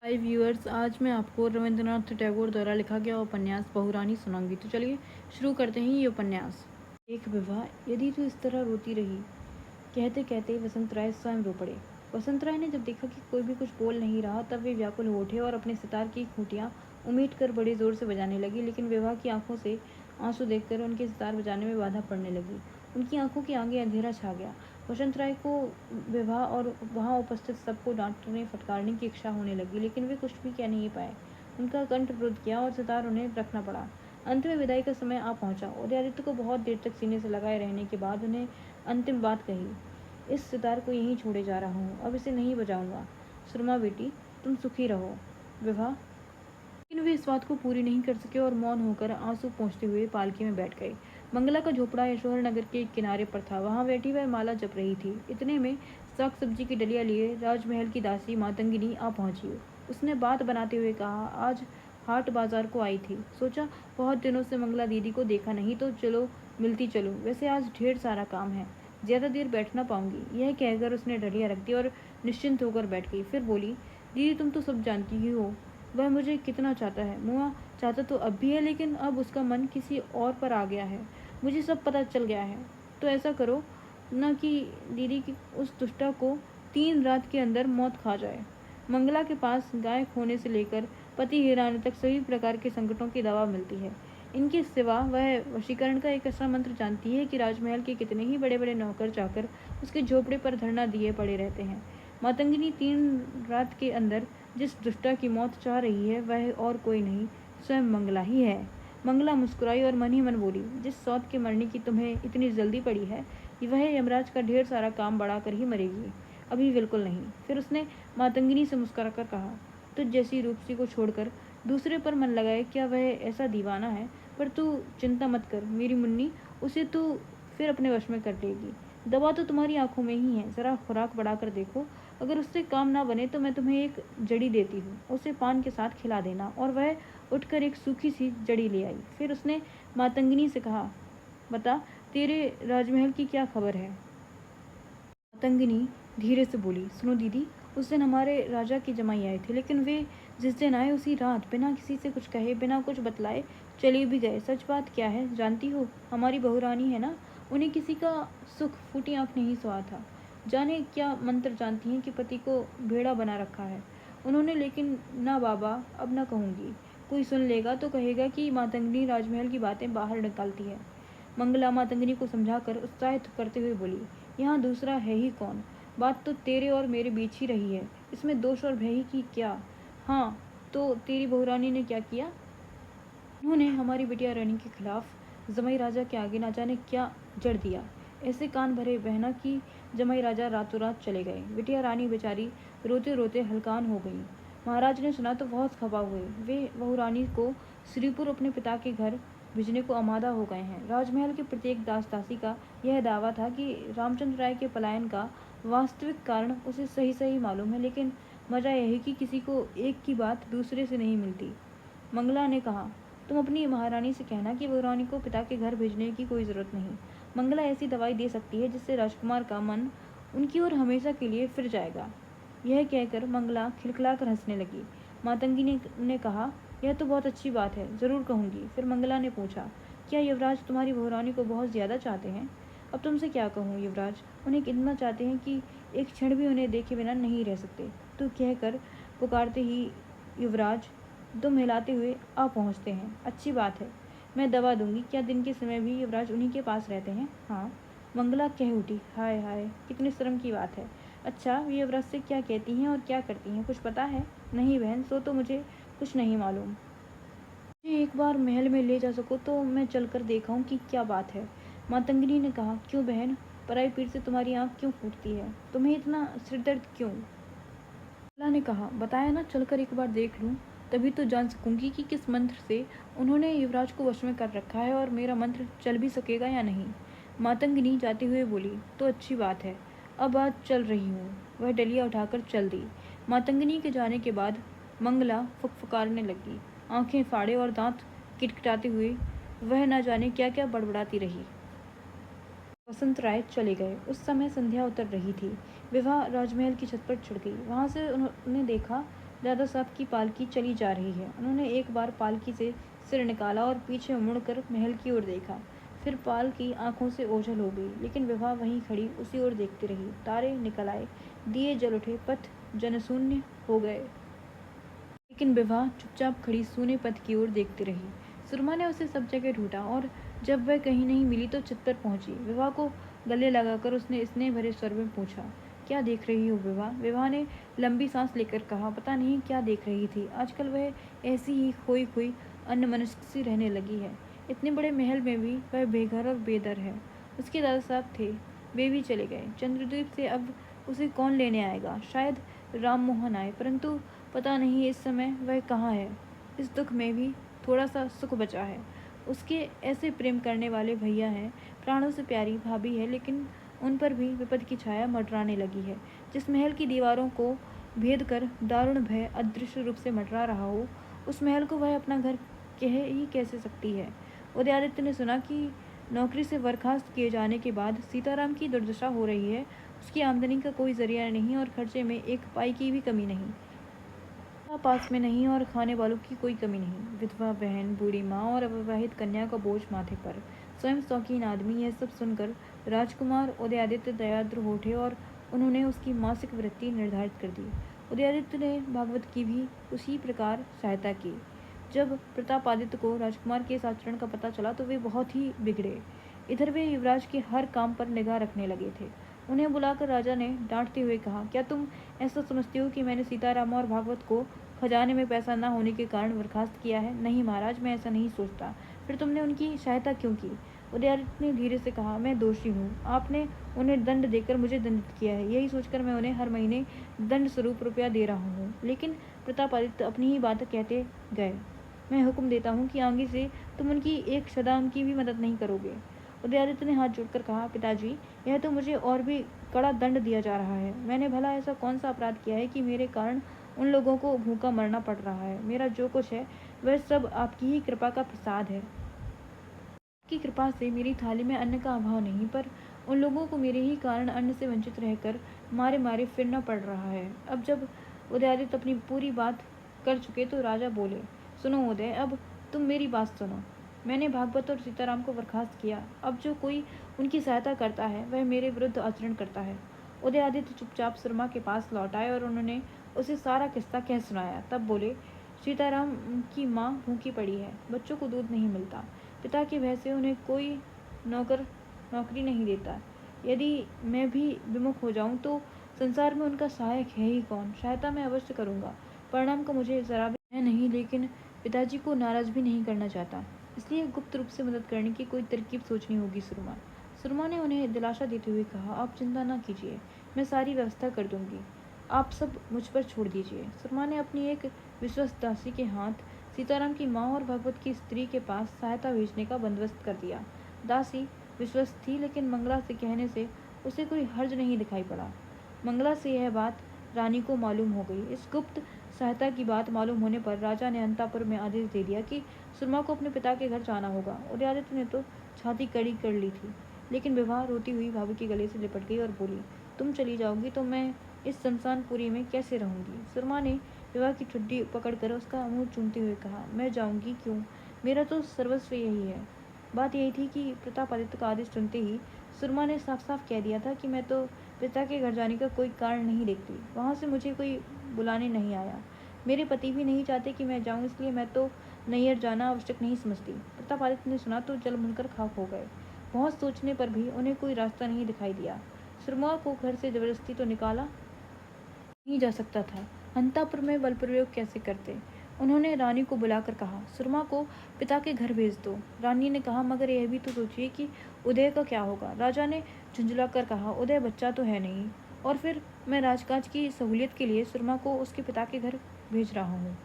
हाय viewers, आज मैं आपको रविंद्रनाथ टैगोर द्वारा लिखा गया उपन्यास बहुरानी सुनाऊंगी। तो चलिए शुरू करते हैं ये उपन्यास। एक विवाह, यदि तू इस तरह रोती रही, कहते कहते वसंत राय स्वयं रो पड़े। वसंत राय ने जब देखा कि कोई भी कुछ बोल नहीं रहा, तब वे व्याकुल हो उठे और अपने सितार की खूंटियां उमेट कर बड़े जोर से बजाने लगी। लेकिन विवाह की आंखों से आंसू देखकर उनके सितार बजाने में बाधा पड़ने लगी। उनकी आंखों के आगे अंधेरा छा गया। वसंत राय को विवाह और वहां उपस्थित सबको डांटने फटकारने की इच्छा होने लगी, लेकिन वे कुछ भी कह नहीं पाए। उनका कंठ रुद्ध गया और सितार उन्हें रखना पड़ा। अंत में विदाई का समय आ पहुंचा। उदयादित्य को बहुत देर तक सीने से लगाए रहने के बाद उन्हें अंतिम बात कही। इस सितार को यहीं छोड़े जा रहा हूँ, अब इसे नहीं बजाऊंगा। सुरमा बेटी, तुम सुखी रहो। विवाह। लेकिन वे इस बात को पूरी नहीं कर सके और मौन होकर आंसू पोंछते हुए पालकी में बैठ गए। मंगला का झोपड़ा यशोहर नगर के किनारे पर था। वहां बैठी वह माला जप रही थी। इतने में साग सब्जी की डलिया लिए राजमहल की दासी मातंगिनी आ पहुंची। उसने बात बनाते हुए कहा, आज हाट बाजार को आई थी, सोचा बहुत दिनों से मंगला दीदी को देखा नहीं, तो चलो मिलती चलो। वैसे आज ढेर सारा काम है, ज्यादा देर बैठ ना पाऊंगी। यह कहकर उसने डलिया रख दी और निश्चिंत होकर बैठ गई। फिर बोली, दीदी तुम तो सब जानती ही हो, वह मुझे कितना चाहता है। मुआ चाहता तो अब भी है, लेकिन अब उसका मन किसी और पर आ गया है। मुझे सब पता चल गया है। तो ऐसा करो न कि दीदी की उस दुष्टा को 3 रात के अंदर मौत खा जाए। मंगला के पास गाय खोने से लेकर पति हिराने तक सभी प्रकार के संकटों की दवा मिलती है। इनके सिवा वह वशीकरण का एक ऐसा मंत्र जानती है कि राजमहल के कितने ही बड़े बड़े नौकर चाकर उसके झोपड़े पर धरना दिए पड़े रहते हैं। मातंगिनी 3 रात के अंदर जिस दुष्टा की मौत चाह रही है, वह और कोई नहीं, स्वयं मंगला ही है। मंगला मुस्कुराई और मन ही मन बोली, जिस सौत के मरने की तुम्हें इतनी जल्दी पड़ी है, वह यमराज का ढेर सारा काम बढ़ा कर ही मरेगी, अभी बिल्कुल नहीं। फिर उसने मातंगिनी से मुस्कुराकर कहा, तुझ जैसी रूपसी को छोड़कर दूसरे पर मन लगाए क्या वह ऐसा दीवाना है? पर तू चिंता मत कर मेरी मुन्नी, उसे तू फिर अपने वश में कर लेगी। दवा तो तुम्हारी आंखों में ही है, जरा खुराक बढ़ाकर देखो। अगर उससे काम ना बने तो मैं तुम्हें एक जड़ी देती हूँ, उसे पान के साथ खिला देना। और वह उठकर एक सूखी सी जड़ी ले आई। फिर उसने मातंगिनी से कहा, बता तेरे राजमहल की क्या खबर है? मातंगिनी धीरे से बोली, सुनो दीदी, उस दिन हमारे राजा के जमाई आए थे, लेकिन वे जिस दिन आए उसी रात बिना किसी से कुछ कहे, बिना कुछ बतलाए चले भी गए। सच बात क्या है जानती हो? हमारी बहुरानी है ना, उन्हें किसी का सुख फूटी आंख नहीं सोआ था। जाने क्या मंत्र जानती हैं कि पति को भेड़ा बना रखा है उन्होंने। लेकिन ना बाबा, अब ना कहूँगी। कोई सुन लेगा तो कहेगा कि मातंगिनी राजमहल की बातें बाहर निकालती है। मंगला मातंगिनी को समझाकर उत्साहित करते हुए बोली, यहाँ दूसरा है ही कौन? बात तो तेरे और मेरे बीच ही रही है, इसमें दोष और भय की क्या? हाँ, तो तेरी बहुरानी ने क्या किया? उन्होंने हमारी बिटिया रानी के खिलाफ जमाई राजा के आगे ना जाने क्या जड़ दिया। ऐसे कान भरे बहना कि जमाई राजा रातों रात चले गए। बिटिया रानी बेचारी रोते रोते हलकान हो गई। महाराज ने सुना तो बहुत खफा हुए। वे बहुरानी को श्रीपुर अपने पिता के घर भेजने को आमादा हो गए हैं। राजमहल के प्रत्येक दास दासी का यह दावा था कि रामचंद्र राय के पलायन का वास्तविक कारण उसे सही सही मालूम है, लेकिन मजा यह है कि किसी को एक की बात दूसरे से नहीं मिलती। मंगला ने कहा, तुम अपनी महारानी से कहना कि बहुरानी को पिता के घर भेजने की कोई जरूरत नहीं। मंगला ऐसी दवाई दे सकती है जिससे राजकुमार का मन उनकी ओर हमेशा के लिए फिर जाएगा। यह कहकर मंगला खिलखिलाकर हंसने लगी। मातंगी ने कहा, यह तो बहुत अच्छी बात है, जरूर कहूँगी। फिर मंगला ने पूछा, क्या युवराज तुम्हारी बहुरानी को बहुत ज्यादा चाहते हैं? अब तुमसे क्या कहूँ युवराज, उन्हें इतना चाहते हैं कि एक क्षण भी उन्हें देखे बिना नहीं रह सकते। तो कहकर पुकारते ही युवराज दुम हिलाते हुए आ पहुँचते हैं। अच्छी बात है, मैं दवा दूंगी। क्या दिन के समय भी युवराज उन्हीं के पास रहते हैं? हाँ। मंगला कह उठी, हाय हाय, कितनी शर्म की बात है। अच्छा, वे युवराज से क्या कहती हैं और क्या करती हैं, कुछ पता है? नहीं बहन, सो तो मुझे कुछ नहीं मालूम। मुझे एक बार महल में ले जा सको तो मैं चलकर देखाऊं कि क्या बात है। मातंगिनी ने कहा, क्यों बहन, पराई पीठ से तुम्हारी आंख क्यों फूटती है? तुम्हें इतना सिरदर्द क्यों? अल्लाह ने कहा, बताया ना, चलकर एक बार देख लूं, तभी तो जान सकूंगी कि किस मंत्र से उन्होंने युवराज को वश में कर रखा है और मेरा मंत्र चल भी सकेगा या नहीं। मातंगिनी जाते हुए बोली, तो अच्छी बात है, अब आज चल रही हूँ। वह डलिया उठाकर चल दी। मातंगिनी के जाने के बाद मंगला फुकफुकारने लगी, आंखें फाड़े और दांत किटकिटाते हुए वह न जाने क्या क्या बड़बड़ाती रही। वसंत राय चले गए। उस समय संध्या उतर रही थी। विवाह राजमहल की छत पर चढ़ गई। वहां से उन्होंने देखा दादा साहब की पालकी चली जा रही है। उन्होंने एक बार पालकी से सिर निकाला और पीछे मुड़कर महल की ओर देखा। फिर पालकी आंखों से ओझल हो गई, लेकिन विभा वहीं खड़ी उसी ओर देखती रही। तारे निकल आए, दिए जल उठे, पथ जनशून्य हो गए, लेकिन विभा चुपचाप खड़ी सूने पथ की ओर देखती रही। सुरमा ने उसे सब जगह ढूंढा और जब वह कहीं नहीं मिली तो छत पर पहुंची। विभा को गले लगाकर उसने स्नेह भरे स्वर में पूछा, क्या देख रही हो विभा? विभा ने लंबी सांस लेकर कहा, पता नहीं क्या देख रही थी। आजकल वह ऐसी ही खोई खोई अन्यमनस्क सी रहने लगी है। इतने बड़े महल में भी वह बेघर और बेदर है। उसके दादा साहब थे, वे भी चले गए। चंद्रद्वीप से अब उसे कौन लेने आएगा? शायद राम मोहन आए, परंतु पता नहीं इस समय वह कहाँ है। इस दुख में भी थोड़ा सा सुख बचा है। उसके ऐसे प्रेम करने वाले भैया हैं, प्राणों से प्यारी भाभी है, लेकिन उन पर भी विपद की छाया मंडराने लगी है। जिस महल की दीवारों को भेद कर दारुण भय अदृश्य रूप से मंडरा रहा हो, उस महल को वह अपना घर कह ही कैसे सकती है। उदयादित्य ने सुना कि नौकरी से बर्खास्त किए जाने के बाद सीताराम की दुर्दशा हो रही है। उसकी आमदनी का कोई जरिया नहीं और खर्चे में एक पाई की भी कमी नहीं। पास में नहीं और खाने वालों की कोई कमी नहीं। विधवा बहन, बूढ़ी माँ और अविवाहित कन्या का बोझ माथे पर। स्वयं शौकीन आदमी। यह सब सुनकर राजकुमार उदयादित्य दयाद्र हो उठे और उन्होंने उसकी मासिक वृत्ति निर्धारित कर दी। उदयादित्य ने भागवत की भी उसी प्रकार सहायता की। जब प्रतापादित्य को राजकुमार के इस आचरण का पता चला तो वे बहुत ही बिगड़े। इधर वे युवराज के हर काम पर निगाह रखने लगे थे। उन्हें बुलाकर राजा ने डांटते हुए कहा, क्या तुम ऐसा समझते हो कि मैंने सीताराम और भागवत को खजाने में पैसा न होने के कारण बर्खास्त किया है? नहीं महाराज, मैं ऐसा नहीं सोचता। फिर तुमने उनकी सहायता क्यों की? उदयादित्य ने धीरे से कहा, मैं दोषी हूँ। आपने उन्हें दंड देकर मुझे दंडित किया है, यही सोचकर मैं उन्हें हर महीने दंड स्वरूप रुपया दे रहा हूँ। लेकिन प्रतापादित्य अपनी ही बात कहते गए, मैं हुक्म देता हूँ कि आगे से तुम उनकी एक सदाम की भी मदद नहीं करोगे। उदयादित्य ने हाथ जोड़कर कहा, पिताजी, यह तो मुझे और भी कड़ा दंड दिया जा रहा है। मैंने भला ऐसा कौन सा अपराध किया है कि मेरे कारण उन लोगों को भूखा मरना पड़ रहा है? मेरा जो कुछ है वह सब आपकी ही कृपा का प्रसाद है। आपकी कृपा से मेरी थाली में अन्न का अभाव नहीं, पर उन लोगों को मेरे ही कारण अन्न से वंचित रहकर मारे मारे फिरना पड़ रहा है। अब जब उदयादित्य अपनी पूरी बात कर चुके तो राजा बोले, सुनो उदय, अब तुम मेरी बात सुनो। मैंने भागवत और सीताराम को बर्खास्त किया। अब जो कोई उनकी सहायता करता है वह मेरे विरुद्ध आचरण करता है। उदयादित्य चुपचाप सुरमा के पास लौट आए और उन्होंने उसे सारा किस्सा कह सुनाया। तब बोले, सीताराम की माँ भूखी पड़ी है, बच्चों को दूध नहीं मिलता, पिता की भय से उन्हें कोई नौकरी नहीं देता। यदि मैं भी विमुख हो जाऊं तो संसार में उनका सहायक है ही कौन? सहायता मैं अवश्य करूंगा। परिणाम का मुझे जरा भी है नहीं, लेकिन पिताजी को नाराज भी नहीं करना चाहता, इसलिए गुप्त रूप से मदद करने की कोई तरकीब सोचनी होगी। सुरमा सुरमा ने उन्हें दिलासा देते हुए कहा, आप चिंता न कीजिए, मैं सारी व्यवस्था कर दूंगी, आप सब मुझ पर छोड़ दीजिए। सुरमा ने अपनी एक विश्वस्त दासी के हाथ सीताराम की माँ और भगवत की स्त्री के पास सहायता भेजने का बंदोबस्त कर दिया। दासी विश्वस्त थी, लेकिन मंगला से कहने से उसे कोई हर्ज नहीं दिखाई पड़ा। मंगला से यह बात रानी को मालूम हो गई। इस गुप्त सहायता की बात मालूम होने पर राजा ने अंतापुर में आदेश दे दिया कि सुरमा को अपने पिता के घर जाना होगा। उदयादित्य ने तो छाती कड़ी कर ली थी, लेकिन विवाह रोती हुई भाभी के गले से लिपट गई और बोली, तुम चली जाओगी तो मैं इस शमशानपुरी में कैसे रहूंगी? सुरमा ने विवाह की ठुड्डी पकड़कर उसका मुंह चूमते हुए कहा, मैं जाऊंगी क्यों, मेरा तो सर्वस्व यही है। बात यही थी कि प्रतापादित्य का आदेश सुनते ही सुरमा ने साफ साफ कह दिया था कि मैं तो पिता के घर जाने का कोई कारण नहीं देखती, वहाँ से मुझे कोई बुलाने नहीं आया। मेरे पति भी नहीं चाहते कि मैं जाऊँ, इसलिए मैं तो नैहर जाना आवश्यक नहीं समझती। प्रतापादित्य ने सुना तो जल भुनकर खाक हो गए। बहुत सोचने पर भी उन्हें कोई रास्ता नहीं दिखाई दिया। सुरमा को घर से जबरदस्ती तो निकाला नहीं जा सकता था, अंतापुर में बल प्रयोग कैसे करते? उन्होंने रानी को बुलाकर कहा, सुरमा को पिता के घर भेज दो। रानी ने कहा, मगर यह भी तो सोचिए कि उदय का क्या होगा? राजा ने झुंझलाकर कहा, उदय बच्चा तो है नहीं, और फिर मैं राजकाज की सहूलियत के लिए सुरमा को उसके पिता के घर भेज रहा हूँ।